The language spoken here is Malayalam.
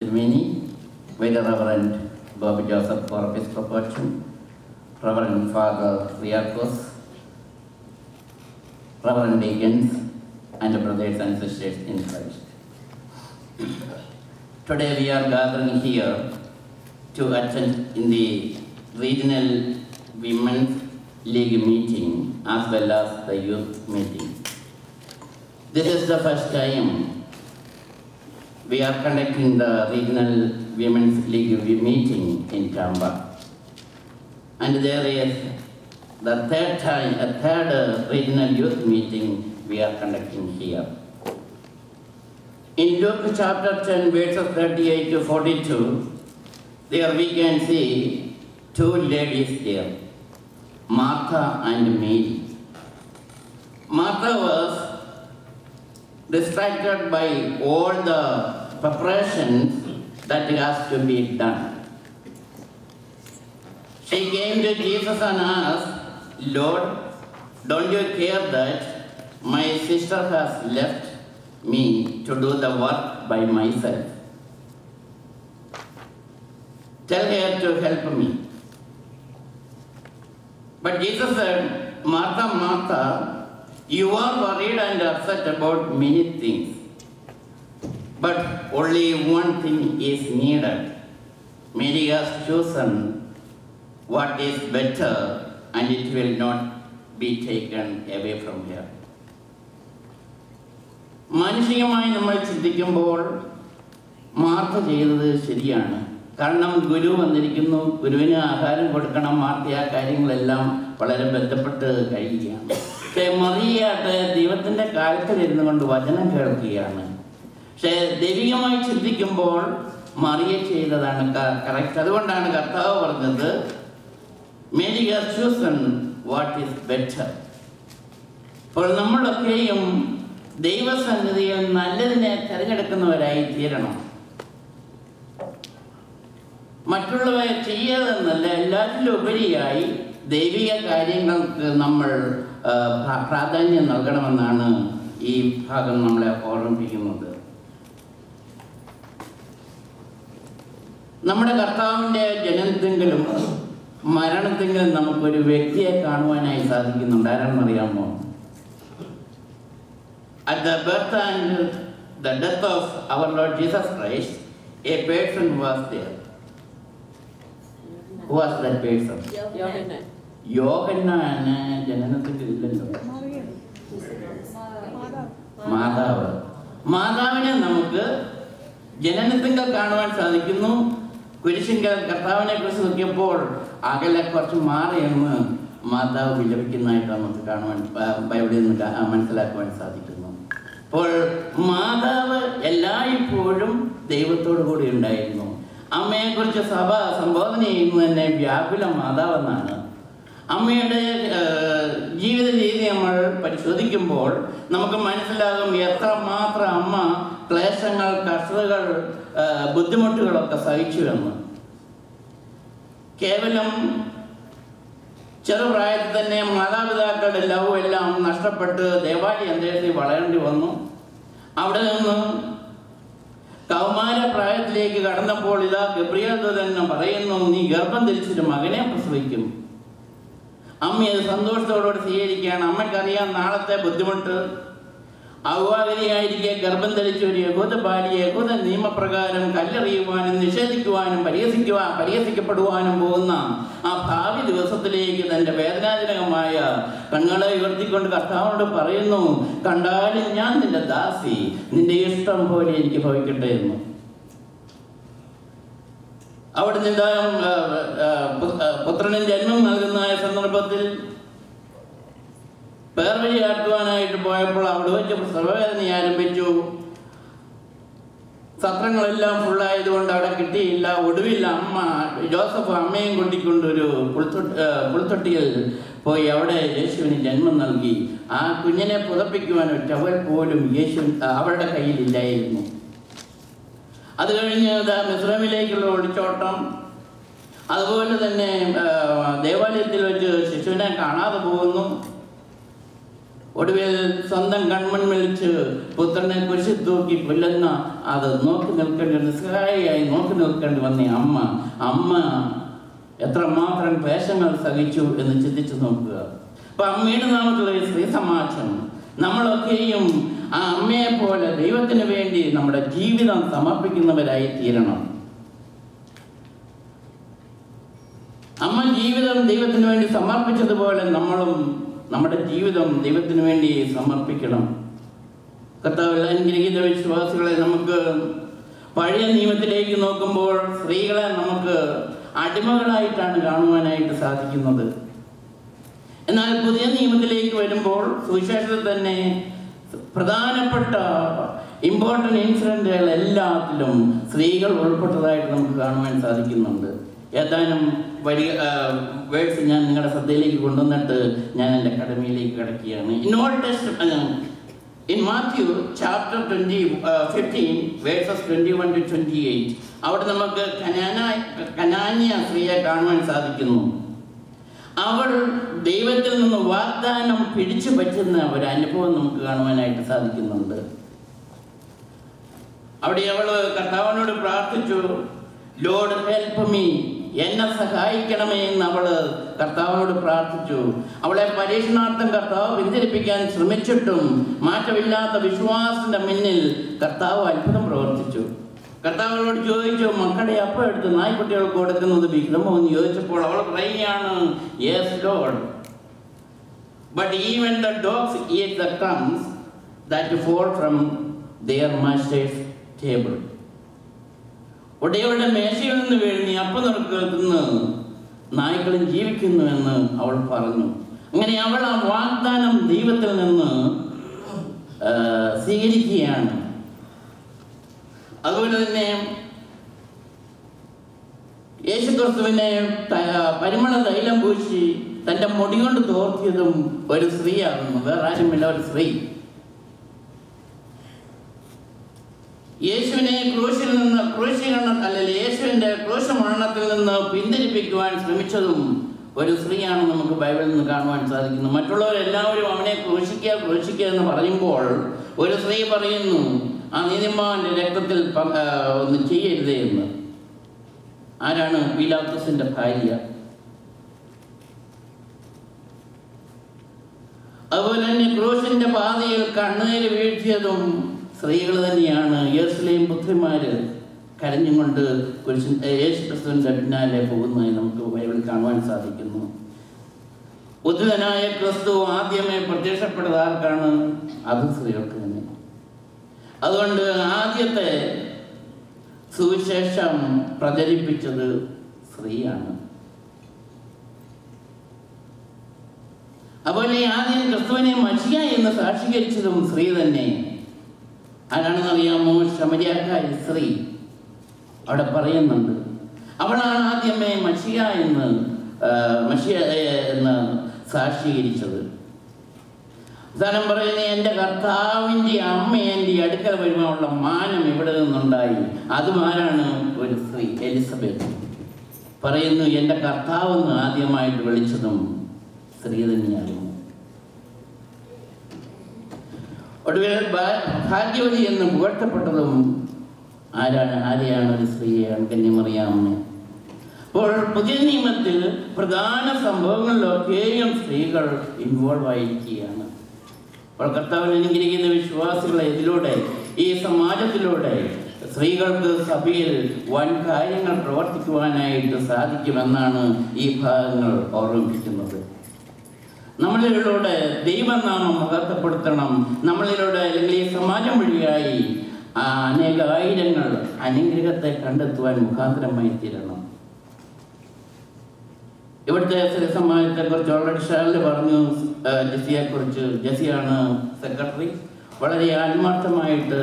Silvini, with the Reverend Bobby Joseph for Episcopal, Reverend Father Riakos, Reverend Deacons, and brothers and sisters in Christ. Today we are gathering here to attend in the Regional Women's League meeting as well as the youth meeting. This is the first time we are conducting the Regional Women's League meeting in Tampa. And there is the third regional youth meeting we are conducting here. In Luke chapter 10, verses 38 to 42, there we can see two ladies there, Martha and Mary. Martha was distracted by all the preparations that has to be done. She came to Jesus and asked, Lord, don't you care that my sister has left me to do the work by myself? Tell her to help me. But Jesus said, Martha, Martha, you are worried and upset about many things. But only one thing is needed. Mary has chosen what is better, and it will not be taken away from her. മാനുഷികമായി നമ്മൾ ചിന്തിക്കുമ്പോൾ മാർത്ത ചെയ്തത് ശരിയാണ്. കാരണം ഗുരു വന്നിരിക്കുന്നു, ഗുരുവിന് ആഹാരം കൊടുക്കണം, മാർത്ത ആ കാര്യങ്ങളെല്ലാം വളരെ ബന്ധപ്പെട്ട് കഴിയുകയാണ്. പക്ഷേ മറിയാട്ട് ദൈവത്തിൻ്റെ കാലത്തിലിരുന്നു കൊണ്ട് വചനം കേൾക്കുകയാണ്. പക്ഷേ ദൈവികമായി ചിന്തിക്കുമ്പോൾ മറിയ ചെയ്തതാണ് കറക്റ്റ്. അതുകൊണ്ടാണ് കർത്താവ് പറഞ്ഞത്, Mary has chosen what is better. അപ്പോൾ നമ്മളൊക്കെയും ദൈവസന്നിധിയിൽ നല്ലതിനെ തിരഞ്ഞെടുക്കുന്നവരായി തീരണം. മറ്റുള്ളവരെ ചെയ്യാതെന്നല്ല, എല്ലാറ്റിലും ഉപരിയായി ദൈവിക കാര്യങ്ങൾക്ക് നമ്മൾ പ്രാധാന്യം നൽകണമെന്നാണ് ഈ ഭാഗം നമ്മളെ ഓർമ്മിപ്പിക്കുന്നത്. നമ്മുടെ കർത്താവിൻ്റെ ജനനത്തെങ്കിലും മരണത്തെങ്കിലും നമുക്കൊരു വ്യക്തിയെ കാണുവാനായി സാധിക്കുന്നുണ്ട്. ആരാണെന്നറിയാമോ? At the birth and the death of our Lord Jesus Christ, a person was there. Who was that person? യോഹന്നാന് ജനനത്തിൽ ഇല്ലല്ലോ. മാതാവ്. മാതാവിനെ നമുക്ക് ജനനത്തിങ്കൽ കാണുവാൻ സാധിക്കുന്നു. കുരിശിങ്കൽ കർത്താവിനെ കുറിച്ച് നോക്കിയപ്പോൾ അകലെ കുറച്ച് മാറിയെന്ന് മാതാവ് വിലപിക്കുന്നതായിട്ട് നമുക്ക് കാണുവാൻ ബൈബിളിൽ നിന്ന് മനസ്സിലാക്കുവാൻ സാധിക്കുന്നു. അപ്പോൾ മാതാവ് എല്ലായ്പ്പോഴും ദൈവത്തോടു കൂടി ഉണ്ടായിരുന്നു. അമ്മയെക്കുറിച്ച് സഭ സംബോധന ചെയ്യുന്നത് തന്നെ വ്യാകുല മാതാവെന്നാണ്. അമ്മയുടെ ജീവിത രീതി നമ്മൾ പരിശോധിക്കുമ്പോൾ നമുക്ക് മനസ്സിലാകും എത്രമാത്രം അമ്മ ക്ലേശങ്ങൾ, കഷ്ടതകൾ, ബുദ്ധിമുട്ടുകളൊക്കെ സഹിച്ചു എന്ന്. കേവലം ചെറുപ്രായത്തിൽ തന്നെ മാതാപിതാക്കളുടെ ലവ് എല്ലാം നഷ്ടപ്പെട്ട് ദേവാലയ അന്തരീക്ഷത്തിൽ വളരേണ്ടി വന്നു. അവിടെ നിന്ന് കൗമാര പ്രായത്തിലേക്ക് കടന്നപ്പോൾ ഇതാ ഗബ്രിയേൽ ദൂതൻ പറയുന്നു, നീ ഗർഭം ധരിച്ചൊരു മകനെ പ്രസവിക്കും. അമ്മ അത് സന്തോഷത്തോടുകൂടി സ്വീകരിക്കുകയാണ്. അമ്മയ്ക്കറിയാം നാളത്തെ ബുദ്ധിമുട്ട്. ഔവാഗതിയായിരിക്കെ ഗർഭം ധരിച്ച ഒരു യഹൂദ ബാലിയെ യഹൂദ നിയമപ്രകാരം കല്ലെറിയുവാനും നിഷേധിക്കുവാനും പരിഹസിക്കപ്പെടുവാനും പോകുന്ന ആ ഭാവി ദിവസത്തിലേക്ക് തൻ്റെ വേദനാജനകമായ കണ്ണുകളെ ഉയർത്തിക്കൊണ്ട് കർത്താവിനോട് പറയുന്നു, കണ്ടാലും ഞാൻ നിന്റെ ദാസി, നിന്റെ ഇഷ്ടം പോലെ എനിക്ക് ഭവിക്കട്ടെ എന്ന്. അവിടുന്ന് പുത്രന് ജന്മം നൽകുന്ന സന്ദർഭത്തിൽ പേർവഴിയാക്കുവാനായിട്ട് പോയപ്പോൾ അവിടെ വെച്ച് പ്രസവവേദന ആരംഭിച്ചു. സത്രങ്ങളെല്ലാം ഫുള്ളായതുകൊണ്ട് അവിടെ കിട്ടിയില്ല. ഒടുവിൽ അമ്മ ജോസഫ് അമ്മയും കൂട്ടിക്കൊണ്ടൊരു പുൽത്തൊട്ടിയിൽ പോയി അവിടെ യേശുവിന് ജന്മം നൽകി. ആ കുഞ്ഞിനെ പുതപ്പിക്കുവാൻ ഒരു ടവൽ പോലും അവളുടെ കയ്യിലില്ലായിരുന്നു. അത് കഴിഞ്ഞ് മിസ്രൈമിലേക്കുള്ള ഒളിച്ചോട്ടം, അതുപോലെ തന്നെ ദേവാലയത്തിൽ വെച്ച് ശിശുവിനെ കാണാതെ പോകുന്നു. ഒടുവിൽ സ്വന്തം കൺമുൻപിൽ വെച്ച് പുത്രനെ കുരിശിൽ തൂക്കി കൊല്ലുന്ന അത് നോക്കി നിൽക്കേണ്ടി നിസ്സഹായിയായി നോക്കി നിൽക്കേണ്ടി വന്ന അമ്മ എത്രമാത്രം ക്ലേശങ്ങൾ സഹിച്ചു എന്ന് ചിന്തിച്ചു നോക്കുക. അപ്പൊ അമ്മയുടെ നാമത്തിലുള്ള ഈ സ്ത്രീ സമാജം നമ്മളൊക്കെയും ആ അമ്മയെ പോലെ ദൈവത്തിന് വേണ്ടി നമ്മുടെ ജീവിതം സമർപ്പിക്കുന്നവരായി തീരണം. അമ്മ ജീവിതം ദൈവത്തിന് വേണ്ടി സമർപ്പിച്ചതുപോലെ നമ്മളും നമ്മുടെ ജീവിതം ദൈവത്തിന് വേണ്ടി സമർപ്പിക്കണം. കർത്താവിൽ അനുഗ്രഹീത വിശ്വാസികളെ, നമുക്ക് പഴയ നിയമത്തിലേക്ക് നോക്കുമ്പോൾ സ്ത്രീകളെ നമുക്ക് അടിമകളായിട്ടാണ് കാണുവാനായിട്ട് സാധിക്കുന്നത്. എന്നാൽ പുതിയ നിയമത്തിലേക്ക് വരുമ്പോൾ സുവിശേഷത്തിൽ തന്നെ പ്രധാനപ്പെട്ട ഇമ്പോർട്ടൻ്റ് ഇൻസിഡൻറ്റുകൾ എല്ലാത്തിലും സ്ത്രീകൾ ഉൾപ്പെട്ടതായിട്ട് നമുക്ക് കാണുവാൻ സാധിക്കുന്നുണ്ട്. ഏതാനും വേർഡ്സ് ഞാൻ നിങ്ങളുടെ ശ്രദ്ധയിലേക്ക് കൊണ്ടുവന്നിട്ട് ഞാൻ എൻ്റെ കടമയിലേക്ക് കിടക്കുകയാണ്. In Matthew chapter 15 verses 21 to 28 അവിടെ നമുക്ക് കനാന്യ സ്ത്രീയെ കാണുവാൻ സാധിക്കുന്നു. അവൾ ദൈവത്തിൽ നിന്ന് വാഗ്ദാനം പിടിച്ചു പറ്റുന്ന ഒരു അനുഭവം നമുക്ക് കാണുവാനായിട്ട് സാധിക്കുന്നുണ്ട്. അവിടെ അവൾ കർത്താവിനോട് പ്രാർത്ഥിച്ചു, ലോർഡ് ഹെൽപ്പ് മീ, എന്നെ സഹായിക്കണമേ എന്ന് അവള് കർത്താവിനോട് പ്രാർത്ഥിച്ചു. അവളെ പരീക്ഷണാർത്ഥം കർത്താവ് പിന്തിരിപ്പിക്കാൻ ശ്രമിച്ചിട്ടും മാറ്റമില്ലാത്ത വിശ്വാസത്തിന്റെ മുന്നിൽ കർത്താവ് അത്ഭുതം പ്രവർത്തിച്ചു. കർത്താവിനോട് ചോദിച്ചു, മക്കളെ അപ്പം എടുത്ത് നായ്ക്കുട്ടികൾക്ക് കൊടുക്കുന്നത് വിഗ്രഹമോ എന്ന് ചോദിച്ചപ്പോൾ അവൾ പറയുകയാണ്, yes Lord, but even the dogs eat the crumbs that fall from their master's table. ഒടയവളുടെ മേശയിൽ നിന്ന് വീഴുന്ന അപ്പം നിറക്കുന്ന നായ്ക്കളും ജീവിക്കുന്നുവെന്ന് അവൾ പറഞ്ഞു. അങ്ങനെ അവൾ ആ വാഗ്ദാനം ദൈവത്തിൽ നിന്ന് സ്വീകരിക്കുകയാണ്. അതുപോലെ തന്നെ യേശുക്രിസ്തുവിനെ പരിമള തൈലം പൂശി തൻ്റെ മുടി കൊണ്ട് തോർത്തിയതും ഒരു സ്ത്രീയാകുന്നു, വേറെ ആരുമില്ല, ഒരു സ്ത്രീ. യേശുവിനെ യേശുവിൻ്റെ ക്രൂശമരണത്തിൽ നിന്ന് പിന്തിരിപ്പിക്കുവാൻ ശ്രമിച്ചതും ഒരു സ്ത്രീയാണ് നമുക്ക് ബൈബിളിൽ നിന്ന് കാണുവാൻ സാധിക്കുന്നു. മറ്റുള്ളവരെല്ലാവരും അവനെ ക്രൂശിക്കുക എന്ന് പറയുമ്പോൾ ഒരു സ്ത്രീ പറയുന്നു, ആ നീതിമാന്റെ രക്തത്തിൽ ഒന്നും ചെയ്യരുതേ എന്ന്. ആരാണ്? പീലാത്തോസിന്റെ ഭാര്യ. അതുപോലെ തന്നെ ക്രൂശിന്റെ പാതയിൽ കണ്ണുനീര് വീഴ്ത്തിയതും സ്ത്രീകൾ തന്നെയാണ്. യെരുശലേം പുത്രിമാര് കരഞ്ഞുകൊണ്ട് യേശുക്രിസ്തുവിന്റെ പിന്നാലെ പോകുന്നതായി നമുക്ക് ബൈബിളിൽ കാണുവാൻ സാധിക്കുന്നു. ഉദ്ധിതനായ ക്രിസ്തു ആദ്യമേ പ്രത്യക്ഷപ്പെട്ടത് ആർക്കാണ്? അത് സ്ത്രീകൾക്ക് തന്നെ. അതുകൊണ്ട് ആദ്യത്തെ സുവിശേഷം പ്രചരിപ്പിച്ചത് സ്ത്രീയാണ്. അതുപോലെ ആദ്യം ക്രിസ്തുവിനെ മശിഹ എന്ന് സാക്ഷീകരിച്ചതും സ്ത്രീ തന്നെ. ആരാണെന്ന് അറിയാമോ? ശമരിയാക്കാരി സ്ത്രീ. അവിടെ പറയുന്നുണ്ട്, അവളാണ് ആദ്യമേ മശിഹ എന്ന് സാക്ഷീകരിച്ചത്. അവസാനം പറയുന്നത്, എൻ്റെ കർത്താവിൻ്റെ അമ്മ എൻ്റെ അടുക്കൽ വരുവാനുള്ള മാനം ഇവിടെ നിന്നുണ്ടായി. അതും ആരാണ്? ഒരു സ്ത്രീ, എലിസബത്ത്. പറയുന്നു, എൻ്റെ കർത്താവെന്ന് ആദ്യമായിട്ട് വിളിച്ചതും സ്ത്രീ തന്നെയായിരുന്നു. ഒടുവിൽ ഭാഗ്യവതി എന്ന് പുകഴ്ത്തപ്പെട്ടതും ആരെയാണ്? ഒരു സ്ത്രീയാണ്, കന്യമറിയാമ്മ. അപ്പോൾ പുതിയ നിയമത്തിൽ പ്രധാന സംഭവങ്ങളിലൊക്കെയും സ്ത്രീകൾ ഇൻവോൾവ് ആയിരിക്കുകയാണ്. അപ്പോൾ കർത്താവിനെ അനുഗ്രഹിക്കുന്ന വിശ്വാസികളെ, ഇതിലൂടെ ഈ സമാജത്തിലൂടെ സ്ത്രീകൾക്ക് സഭയിൽ വൻ കാര്യങ്ങൾ പ്രവർത്തിക്കുവാനായിട്ട് സാധിക്കുമെന്നാണ് ഈ ഭാഗങ്ങൾ ഓർമ്മിപ്പിക്കുന്നത്. നമ്മളിലൂടെ ദൈവനാമം മഹത്വപ്പെടുത്തണം. നമ്മളിലൂടെ അല്ലെങ്കിൽ ഈ സമാജം വഴിയായി അനേകായിരങ്ങൾ അനുഗ്രഹത്തെ കണ്ടെത്തുവാൻ മുഖാന്തരമായി തീരണം. ഇവിടുത്തെ സ്ത്രീ സമാജത്തെക്കുറിച്ച് ഓൾറെഡി ഷാലിൽ പറഞ്ഞു. ജെസിയെക്കുറിച്ച്, ജെസിയാണ് സെക്രട്ടറി. വളരെ ആത്മാർത്ഥമായിട്ട്